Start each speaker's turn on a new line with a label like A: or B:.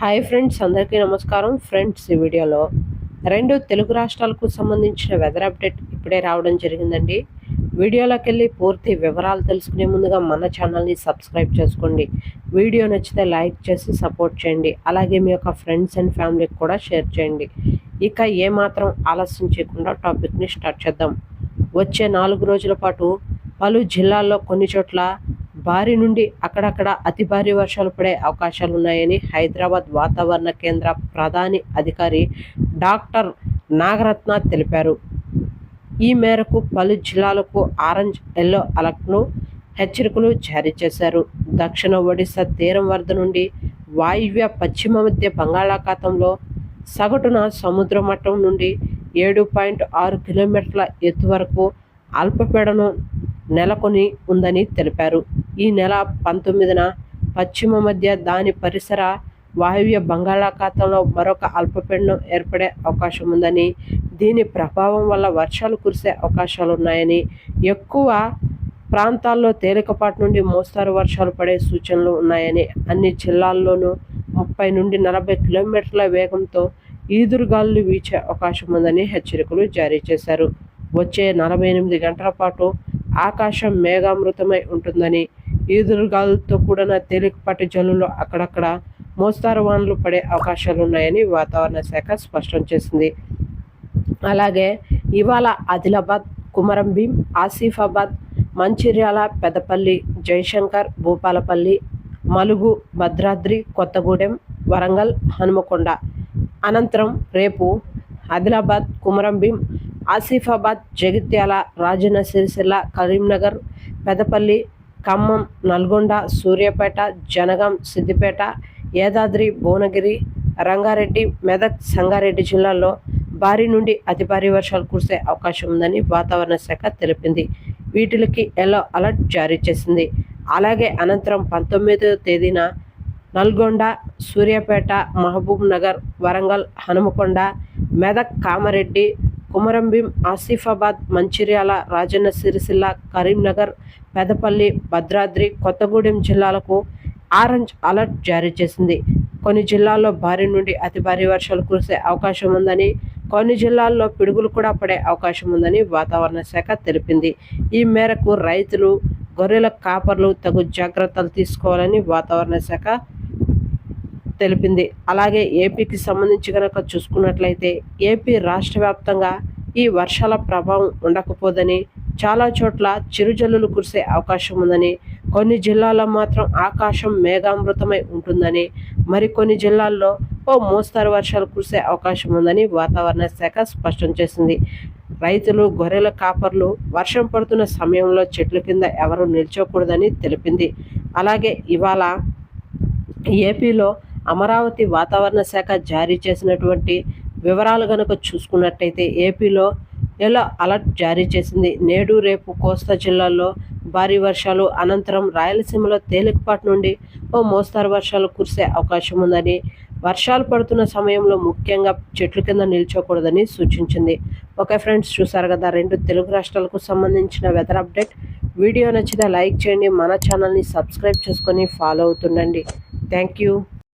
A: Hi friends, అందరికీ నమస్కారం. Friends, ఈ వీడియోలో రెండు తెలుగు రాష్ట్రాలకు సంబంధించిన వెదర్ అప్డేట్ ఇప్పుడే రావడం జరిగిందండి. వీడియోలోకి వెళ్ళి పూర్తి వివరాలు తెలుసుకునే ముందుగా మన ఛానల్ని సబ్స్క్రైబ్ చేసుకోండి. వీడియో నచ్చితే లైక్ చేసి సపోర్ట్ చేయండి. అలాగే మీ యొక్క ఫ్రెండ్స్ అండ్ ఫ్యామిలీకి కూడా షేర్ చేయండి. ఇక ఏమాత్రం ఆలస్యం చేయకుండా టాపిక్ని స్టార్ట్ చేద్దాం. వచ్చే 4 రోజుల పాటు పలు జిల్లాల్లో కొన్ని చోట్ల భారీ నుండి అక్కడక్కడ అతి భారీ వర్షాలు పడే అవకాశాలు ఉన్నాయని హైదరాబాద్ వాతావరణ కేంద్ర ప్రధాని అధికారి డాక్టర్ నాగరత్న తెలిపారు. ఈ మేరకు పలు జిల్లాలకు ఆరెంజ్, ఎల్లో అలర్ట్ను హెచ్చరికలు జారీ చేశారు. దక్షిణ ఒడిశా తీరం వద్ద నుండి వాయువ్య పశ్చిమ మధ్య బంగాళాఖాతంలో సగటున సముద్ర మట్టం నుండి 7.6 కిలోమీటర్ల ఎత్తు వరకు అల్పపీడనం నెలకొని ఉందని తెలిపారు. ఈ నెల 19న పశ్చిమ మధ్య దాని పరిసర వాయువ్య బంగాళాఖాతంలో మరొక అల్పపీడనం ఏర్పడే అవకాశం ఉందని, దీని ప్రభావం వల్ల వర్షాలు కురిసే అవకాశాలున్నాయని, ఎక్కువ ప్రాంతాల్లో తేలికపాటి నుండి మోస్తారు వర్షాలు పడే సూచనలు ఉన్నాయని, అన్ని జిల్లాల్లోనూ 30 నుండి 40 కిలోమీటర్ల వేగంతో ఈదురుగాలులు వీచే అవకాశం ఉందని హెచ్చరికలు జారీ చేశారు. వచ్చే 48 గంటల పాటు ఆకాశం మేఘామృతమై ఉంటుందని, ఈదురుగాలులతో కూడిన తేలికపాటి జల్లులు అక్కడక్కడ మోస్తారు వానలు పడే అవకాశాలున్నాయని వాతావరణ శాఖ స్పష్టం చేసింది. అలాగే ఇవాళ ఆదిలాబాద్, కుమరంభీం, ఆసిఫాబాద్, మంచిర్యాల, పెద్దపల్లి, జయశంకర్, భూపాలపల్లి, మలుగు, భద్రాద్రి, కొత్తగూడెం, వరంగల్, హనుమకొండ, అనంతరం రేపు ఆదిలాబాద్, కుమరంభీం, ఆసిఫాబాద్, జగిత్యాల, రాజన్న సిరిసిల్ల, కరీంనగర్, పెద్దపల్లి, ఖమ్మం, నల్గొండ, సూర్యాపేట, జనగాం, సిద్దిపేట, యాదాద్రి, భువనగిరి, రంగారెడ్డి, మెదక్, సంగారెడ్డి జిల్లాల్లో భారీ నుండి అతి భారీ వర్షాలు కురిసే అవకాశం ఉందని వాతావరణ శాఖ తెలిపింది. వీటికి ఎల్లో అలర్ట్ జారీ చేసింది. అలాగే అనంతరం 19వ తేదీన నల్గొండ, సూర్యాపేట, మహబూబ్ నగర్, వరంగల్, హనుమకొండ, మెదక్, కామారెడ్డి, కుమరంభీం, ఆసిఫాబాద్, మంచిర్యాల, రాజన్న సిరిసిల్ల, కరీంనగర్, పెద్దపల్లి, భద్రాద్రి, కొత్తగూడెం జిల్లాలకు ఆరెంజ్ అలర్ట్ జారీ చేసింది. కొన్ని జిల్లాల్లో భారీ నుండి అతి భారీ వర్షాలు కురిసే అవకాశం ఉందని, కొన్ని జిల్లాల్లో పిడుగులు కూడా పడే అవకాశం ఉందని వాతావరణ శాఖ తెలిపింది. ఈ మేరకు రైతులు, గొర్రెల కాపర్లు తగు జాగ్రత్తలు తీసుకోవాలని వాతావరణ శాఖ తెలిపింది. అలాగే ఏపీకి సంబంధించి కనుక చూసుకున్నట్లయితే ఏపీ రాష్ట్ర వ్యాప్తంగా ఈ వర్షాల ప్రభావం ఉండకపోదని, చాలా చోట్ల చిరుజల్లులు కురిసే అవకాశం ఉందని, కొన్ని జిల్లాల్లో మాత్రం ఆకాశం మేఘామృతమై ఉంటుందని, మరికొన్ని జిల్లాల్లో ఓ మోస్తారు వర్షాలు కురిసే అవకాశం ఉందని వాతావరణ శాఖ స్పష్టం చేసింది. రైతులు, గొర్రెల కాపర్లు వర్షం పడుతున్న సమయంలో చెట్ల కింద ఎవరూ నిల్చోకూడదని తెలిపింది. అలాగే ఇవాళ ఏపీలో అమరావతి వాతావరణ శాఖ జారీ చేసినటువంటి వివరాలు కనుక చూసుకున్నట్టయితే ఏపీలో ఎల్లో అలర్ట్ జారీ చేసింది. నేడు, రేపు కోస్తా జిల్లాల్లో భారీ వర్షాలు, అనంతరం రాయలసీమలో తేలికపాటి నుండి ఓ మోస్తారు వర్షాలు కురిసే అవకాశం ఉందని, వర్షాలు పడుతున్న సమయంలో ముఖ్యంగా చెట్ల కింద నిల్చోకూడదని సూచించింది. ఓకే ఫ్రెండ్స్, చూసారు కదా రెండు తెలుగు రాష్ట్రాలకు సంబంధించిన వెదర్ అప్డేట్. వీడియో నచ్చితే లైక్ చేయండి, మన ఛానల్ని సబ్స్క్రైబ్ చేసుకొని ఫాలో అవుతుండండి. Thank you.